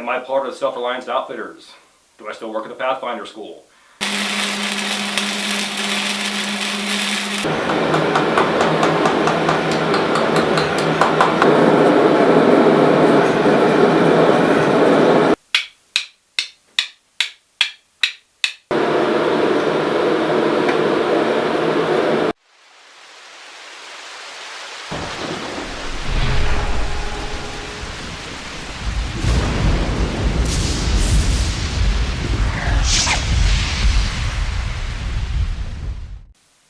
Am I part of the Self-Reliance Outfitters? Do I still work at the Pathfinder School?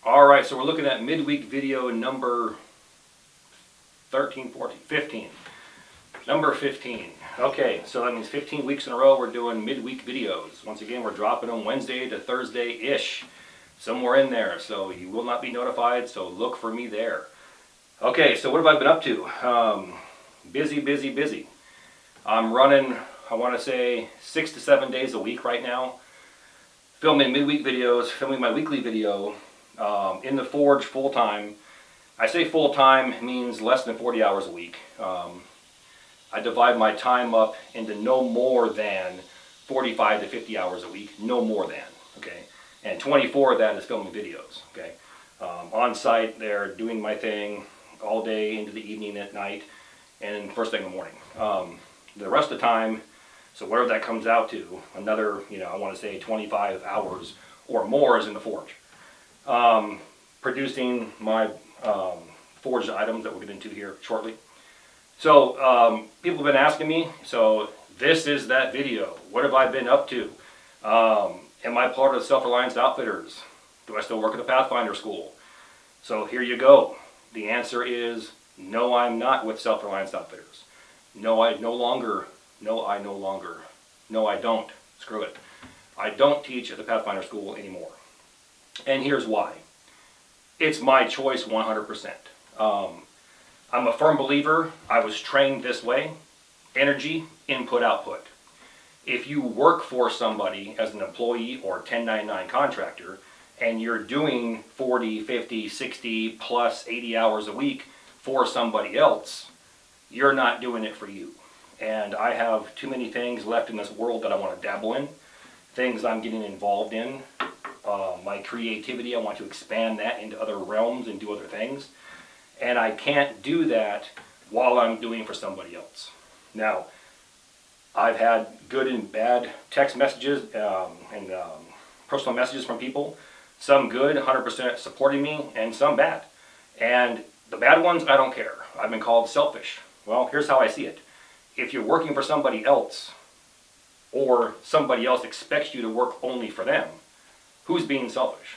Alright, so we're looking at midweek video number 13, 14, 15. Number 15. Okay, so that means 15 weeks in a row we're doing midweek videos. Once again, we're dropping them Wednesday to Thursday-ish. Somewhere in there, so you will not be notified, so look for me there. Okay, so what have I been up to? Busy. I'm running, I want to say, 6 to 7 days a week right now. Filming midweek videos, filming my weekly video. In the forge full-time. I say full-time means less than 40 hours a week. I divide my time up into no more than 45 to 50 hours a week, no more than, okay? And 24 of that is filming videos, okay? On site there, doing my thing all day into the evening at night, and first thing in the morning. The rest of the time, so whatever that comes out to, another, I want to say 25 hours or more is in the forge. Producing my forged items that we'll get into here shortly. So people have been asking me, so this is that video. What have I been up to? Am I part of the Self-Reliance Outfitters? Do I still work at the Pathfinder School? So here you go. The answer is no, I'm not with Self-Reliance Outfitters. No, I no longer. No, I don't. Screw it. I don't teach at the Pathfinder School anymore. And here's why. It's my choice 100%. I'm a firm believer. I was trained this way. Energy, input, output. If you work for somebody as an employee or 1099 contractor, and you're doing 40, 50, 60, plus 80 hours a week for somebody else, you're not doing it for you. And I have too many things left in this world that I want to dabble in. Things I'm getting involved in. My creativity, I want to expand that into other realms and do other things. And I can't do that while I'm doing for somebody else. Now, I've had good and bad text messages and personal messages from people. Some good, 100% supporting me, and some bad. And the bad ones, I don't care. I've been called selfish. Well, here's how I see it. If you're working for somebody else, or somebody else expects you to work only for them, who's being selfish?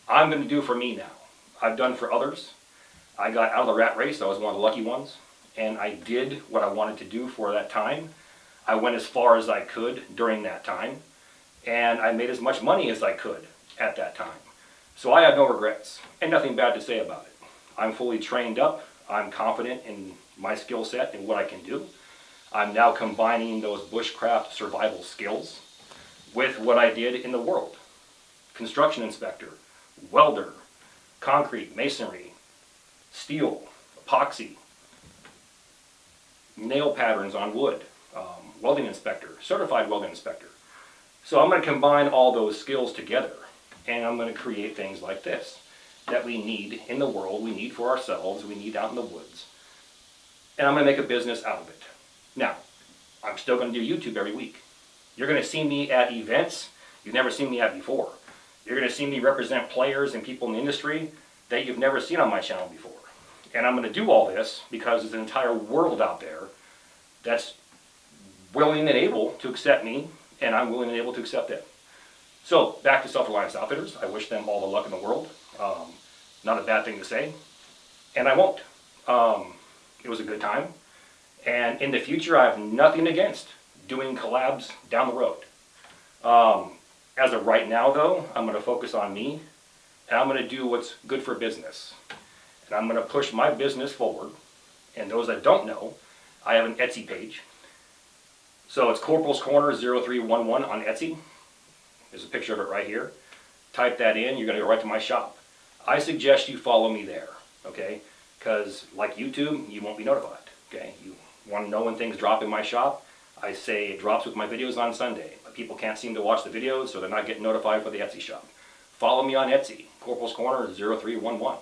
I'm going to do for me now. I've done for others. I got out of the rat race. I was one of the lucky ones. And I did what I wanted to do for that time. I went as far as I could during that time. And I made as much money as I could at that time. So I have no regrets and nothing bad to say about it. I'm fully trained up. I'm confident in my skill set and what I can do. I'm now combining those bushcraft survival skills with what I did in the world. Construction inspector, welder, concrete, masonry, steel, epoxy, nail patterns on wood, welding inspector, certified welding inspector. So I'm going to combine all those skills together, and I'm going to create things like this that we need in the world, we need for ourselves, we need out in the woods. And I'm going to make a business out of it. Now, I'm still going to do YouTube every week. You're going to see me at events you've never seen me at before. You're going to see me represent players and people in the industry that you've never seen on my channel before. And I'm going to do all this because there's an entire world out there that's willing and able to accept me, and I'm willing and able to accept them. So, back to Self-Reliance Outfitters. I wish them all the luck in the world. Not a bad thing to say. And I won't. It was a good time. And in the future, I have nothing against doing collabs down the road. As of right now, though, I'm going to focus on me, and I'm going to do what's good for business. And I'm going to push my business forward. And those that don't know, I have an Etsy page. So it's Corporals Corner 0311 on Etsy. There's a picture of it right here. Type that in, you're going to go right to my shop. I suggest you follow me there, okay? Because like YouTube, you won't be notified, okay? Want to know when things drop in my shop? I say it drops with my videos on Sunday, but people can't seem to watch the videos, so they're not getting notified for the Etsy shop. Follow me on Etsy, Corporals Corner 0311.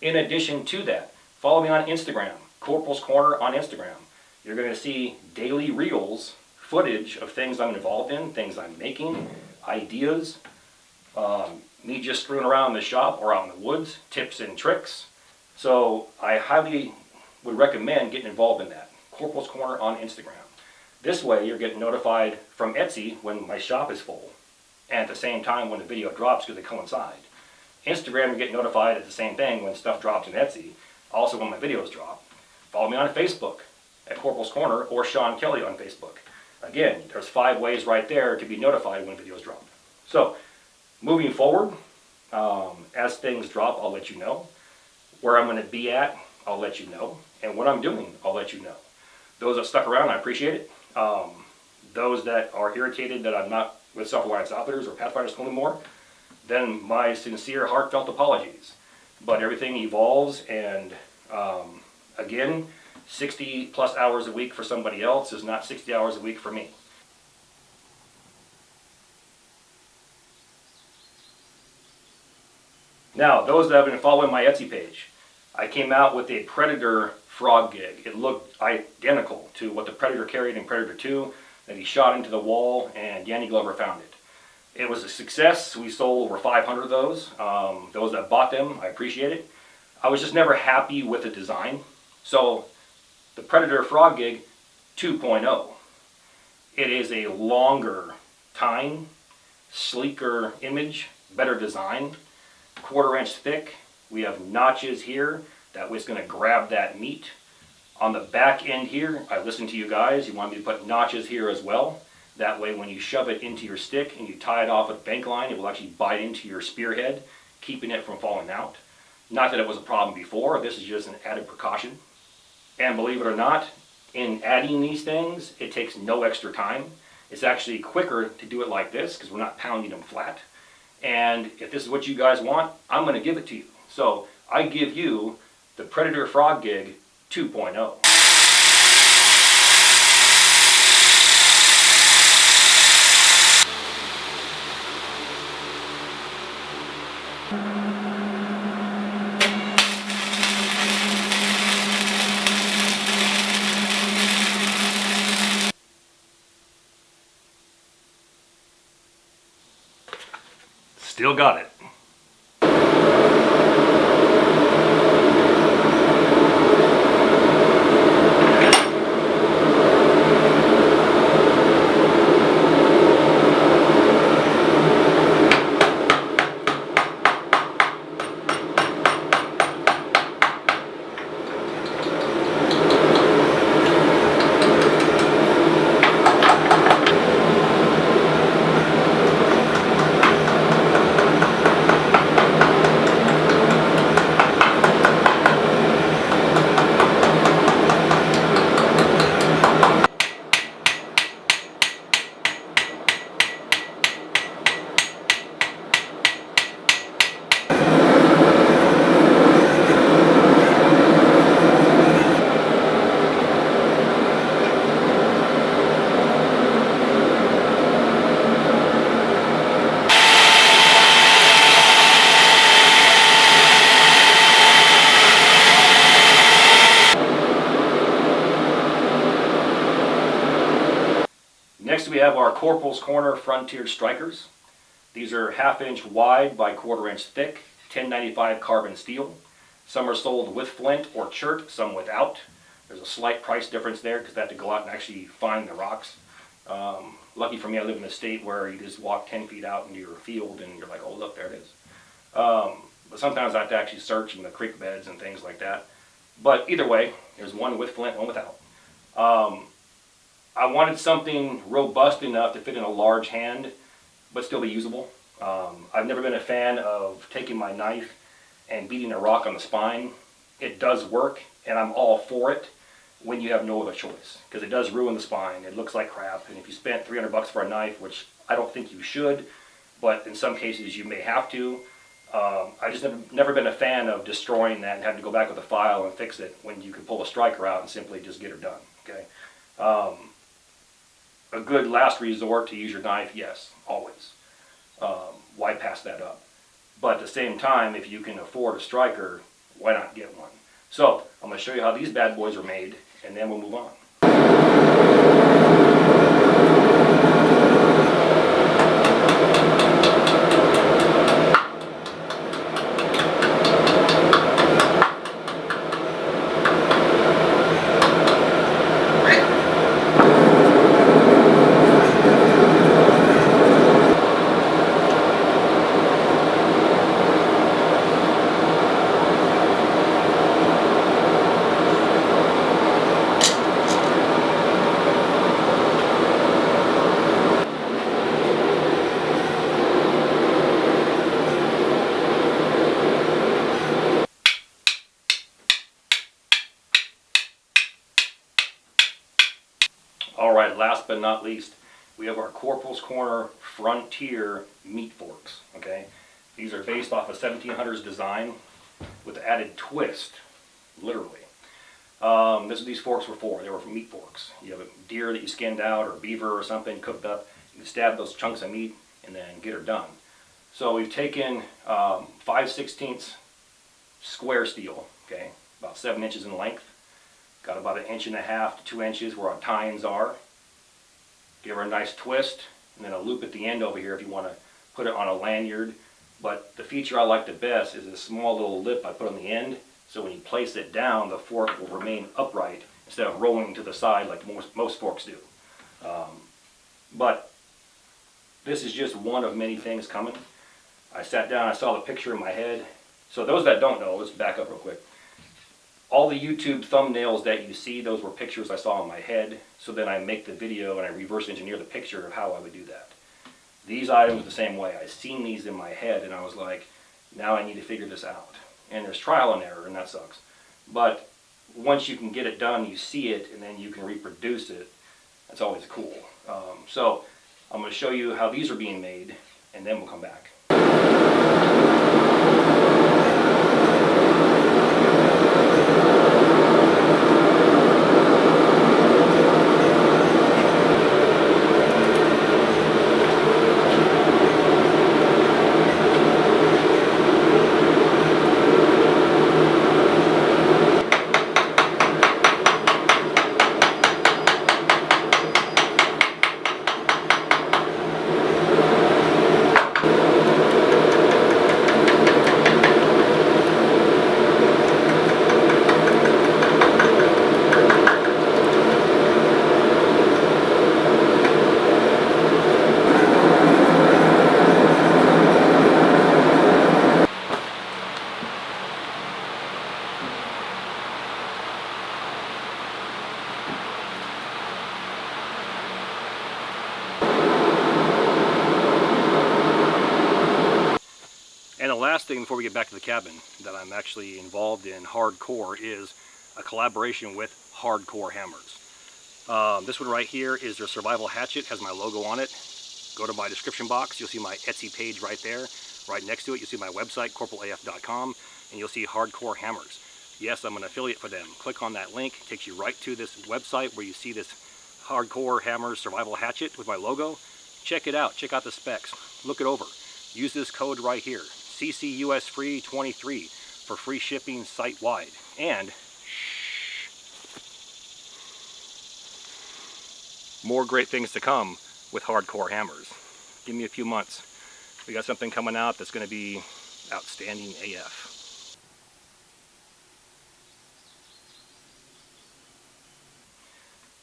In addition to that, follow me on Instagram, Corporals Corner on Instagram. You're going to see daily reels, footage of things I'm involved in, things I'm making, ideas, me just screwing around in the shop or out in the woods, tips and tricks. So I highly would recommend getting involved in that. Corporals Corner on Instagram. This way you're getting notified from Etsy when my shop is full, and at the same time when the video drops, because they coincide. Instagram, you get notified at the same thing when stuff drops in Etsy, also when my videos drop. Follow me on Facebook at Corporals Corner or Sean Kelly on Facebook. Again, there's 5 ways right there to be notified when videos drop. So, moving forward, as things drop, I'll let you know. Where I'm going to be at, I'll let you know. And what I'm doing, I'll let you know. Those that stuck around, I appreciate it. Those that are irritated that I'm not with Self-Reliance Outfitters or Pathfinder School anymore, then my sincere, heartfelt apologies. But everything evolves, and again, 60 plus hours a week for somebody else is not 60 hours a week for me. Now, those that have been following my Etsy page, I came out with a Predator frog gig. It looked identical to what the Predator carried in Predator 2 that he shot into the wall, and Danny Glover found it. It was a success. We sold over 500 of those. Those that bought them, I appreciate it. I was just never happy with the design. So the Predator Frog Gig 2.0. It is a longer time, sleeker image, better design, 1/4 inch thick. We have notches here. That way it's going to grab that meat. On the back end here, I listened to you guys. You want me to put notches here as well. That way when you shove it into your stick and you tie it off with a bank line, it will actually bite into your spearhead, keeping it from falling out. Not that it was a problem before. This is just an added precaution. And believe it or not, in adding these things, it takes no extra time. It's actually quicker to do it like this because we're not pounding them flat. And if this is what you guys want, I'm going to give it to you. So I give you the Predator Frog Gig 2.0. Still got it. Next we have our Corporals Corner Frontier Strikers. These are 1/2 inch wide by 1/4 inch thick, 1095 carbon steel. Some are sold with flint or chert, some without. There's a slight price difference there because they have to go out and actually find the rocks. Lucky for me, I live in a state where you just walk 10 feet out into your field and you're like, oh look, there it is. But sometimes I have to actually search in the creek beds and things like that. But either way, there's one with flint, one without. I wanted something robust enough to fit in a large hand, but still be usable. I've never been a fan of taking my knife and beating a rock on the spine. It does work, and I'm all for it when you have no other choice, because it does ruin the spine. It looks like crap, and if you spent $300 for a knife, which I don't think you should, but in some cases you may have to, I just never been a fan of destroying that and having to go back with a file and fix it when you can pull a striker out and simply just get her done. okay? A good last resort to use your knife, yes, always. Why pass that up? But at the same time, if you can afford a striker, why not get one? So I'm going to show you how these bad boys are made, and then we'll move on. All right, last but not least, we have our Corporals Corner Frontier meat forks, okay? These are based off a 1700s design with added twist, literally. This is what these forks were for. They were for meat forks. You have a deer that you skinned out or beaver or something cooked up, you can stab those chunks of meat and then get her done. So we've taken 5/16 square steel, okay, about 7 inches in length. Got about 1.5 inches to 2 inches where our tines are. Give her a nice twist, and then a loop at the end over here if you want to put it on a lanyard. But the feature I like the best is this small little lip I put on the end, so when you place it down, the fork will remain upright instead of rolling to the side like most forks do. But this is just one of many things coming. I sat down, I saw the picture in my head. So those that don't know, let's back up real quick. All the YouTube thumbnails that you see, those were pictures I saw in my head. So then I make the video and I reverse engineer the picture of how I would do that. These items the same way. I seen these in my head and I was like, now I need to figure this out. And there's trial and error, and that sucks. But once you can get it done, you see it, and then you can reproduce it. That's always cool. So I'm going to show you how these are being made, and then we'll come back. And the last thing before we get back to the cabin that I'm actually involved in hardcore is a collaboration with Hardcore Hammers. This one right here is their survival hatchet, has my logo on it. Go to my description box, you'll see my Etsy page right there. Right next to it, you'll see my website, corporalaf.com, and you'll see Hardcore Hammers. Yes, I'm an affiliate for them. Click on that link, it takes you right to this website where you see this Hardcore Hammers survival hatchet with my logo. Check it out, check out the specs, look it over. Use this code right here, CCUSFree23 for free shipping site-wide. And more great things to come with Hardcore Hammers. Give me a few months. We got something coming out that's going to be outstanding AF.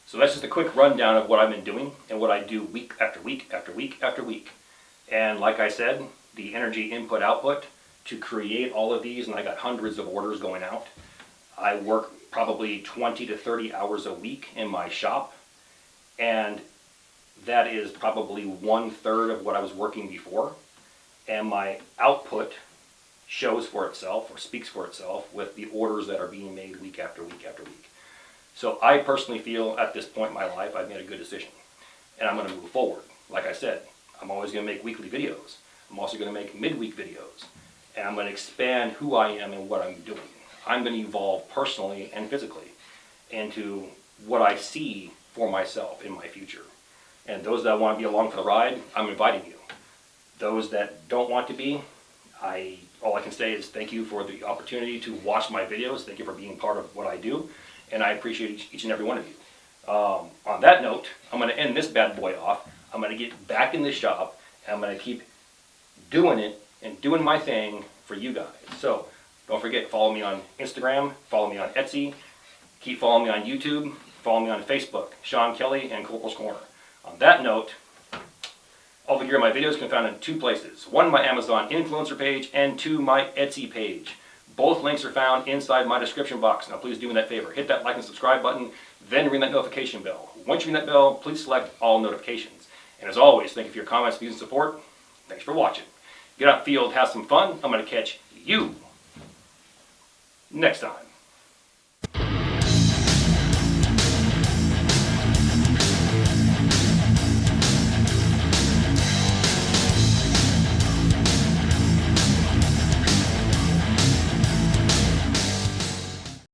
So that's just a quick rundown of what I've been doing and what I do week after week after week after week. And like I said, the energy input output to create all of these, and I got hundreds of orders going out. I work probably 20 to 30 hours a week in my shop, and that is probably 1/3 of what I was working before. And my output shows for itself, or speaks for itself, with the orders that are being made week after week after week. So I personally feel at this point in my life I've made a good decision, and I'm going to move forward. Like I said, I'm always going to make weekly videos. I'm also going to make midweek videos, and I'm going to expand who I am and what I'm doing. I'm going to evolve personally and physically into what I see for myself in my future. And those that want to be along for the ride, I'm inviting you. Those that don't want to be, all I can say is thank you for the opportunity to watch my videos. Thank you for being part of what I do, and I appreciate each and every one of you. On that note, I'm going to end this bad boy off. I'm going to get back in this shop, and I'm going to keep doing it and doing my thing for you guys. So don't forget, follow me on Instagram, follow me on Etsy, keep following me on YouTube, follow me on Facebook, Sean Kelly and Corporals Corner. On that note, all the gear in my videos can be found in 2 places. 1, my Amazon influencer page, and 2, my Etsy page. Both links are found inside my description box. Now please do me that favor. Hit that like and subscribe button, then ring that notification bell. Once you ring that bell, please select all notifications. And as always, thank you for your comments, views, and support. Thanks for watching. Get out in the field, have some fun. I'm going to catch you next time.